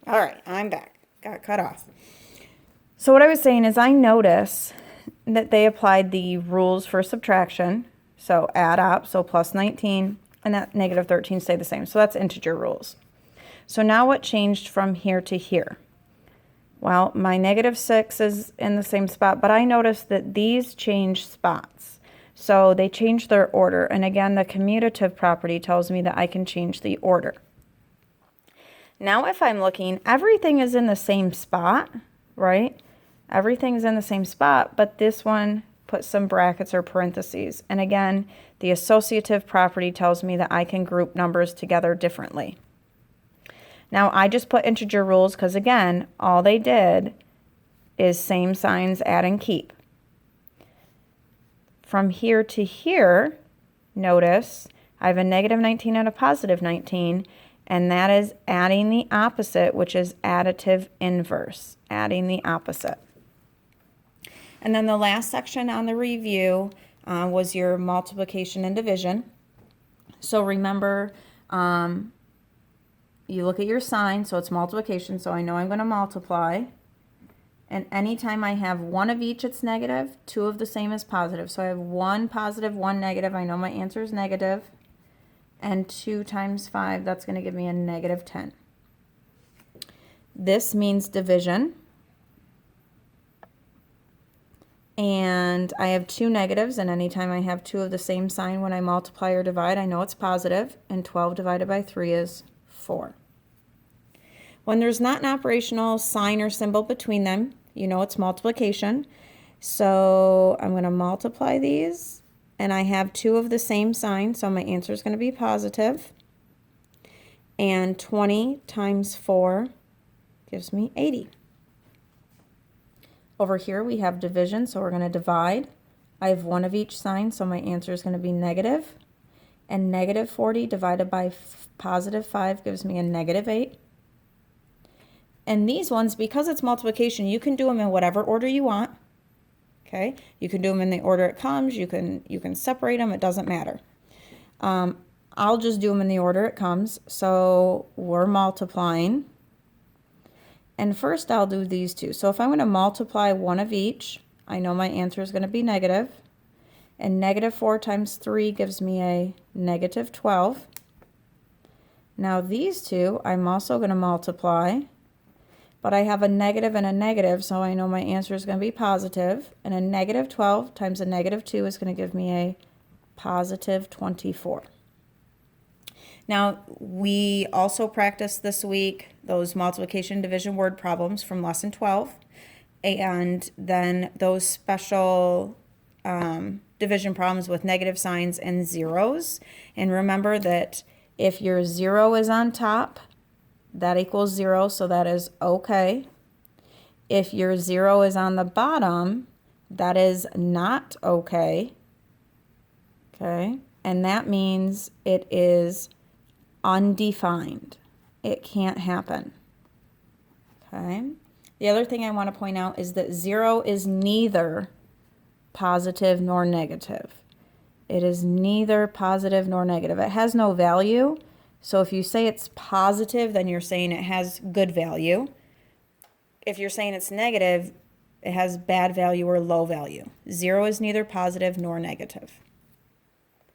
All right, I'm back. Got cut off. So what I was saying is I notice that they applied the rules for subtraction. So add up, so plus 19, and that negative 13 stay the same. So that's integer rules. So now what changed from here to here? Well, my negative 6 is in the same spot, but I noticed that these change spots. So they change their order. And again, the commutative property tells me that I can change the order. Now if I'm looking, everything is in the same spot, right? Everything's in the same spot, but this one puts some brackets or parentheses. And again, the associative property tells me that I can group numbers together differently. Now I just put integer rules because again, all they did is same signs, add and keep. From here to here, notice I have a negative 19 and a positive 19, and that is adding the opposite, which is additive inverse, adding the opposite. And then the last section on the review was your multiplication and division. So remember, you look at your sign, so it's multiplication, so I know I'm going to multiply. And anytime I have one of each, it's negative. Two of the same is positive. So I have one positive, one negative. I know my answer is negative. And 2 times 5, that's going to give me a negative 10. This means division. And I have two negatives, and anytime I have two of the same sign when I multiply or divide, I know it's positive, and 12 divided by 3 is 4. When there's not an operational sign or symbol between them, you know it's multiplication. So I'm going to multiply these. And I have two of the same sign, so my answer is going to be positive. And 20 times 4 gives me 80. Over here we have division, so we're going to divide. I have one of each sign, so my answer is going to be negative. And negative 40 divided by positive 5 gives me a negative 8. And these ones, because it's multiplication, you can do them in whatever order you want. Okay, you can do them in the order it comes. You can separate them. It doesn't matter. I'll just do them in the order it comes. So we're multiplying. And first I'll do these two. So if I'm going to multiply one of each, I know my answer is going to be negative. And negative 4 times 3 gives me a negative 12. Now these two I'm also going to multiply. But I have a negative and a negative, so I know my answer is going to be positive. And a negative 12 times a negative 2 is going to give me a positive 24. Now, we also practiced this week those multiplication and division word problems from lesson 12. And then those special division problems with negative signs and zeros. And remember that if your 0 is on top, that equals 0, so that is okay. If your 0 is on the bottom, that is not okay. Okay, and that means it is undefined. It can't happen. Okay, the other thing I want to point out is that 0 is neither positive nor negative. It is neither positive nor negative. It has no value. So if you say it's positive, then you're saying it has good value. If you're saying it's negative, it has bad value or low value. 0 is neither positive nor negative.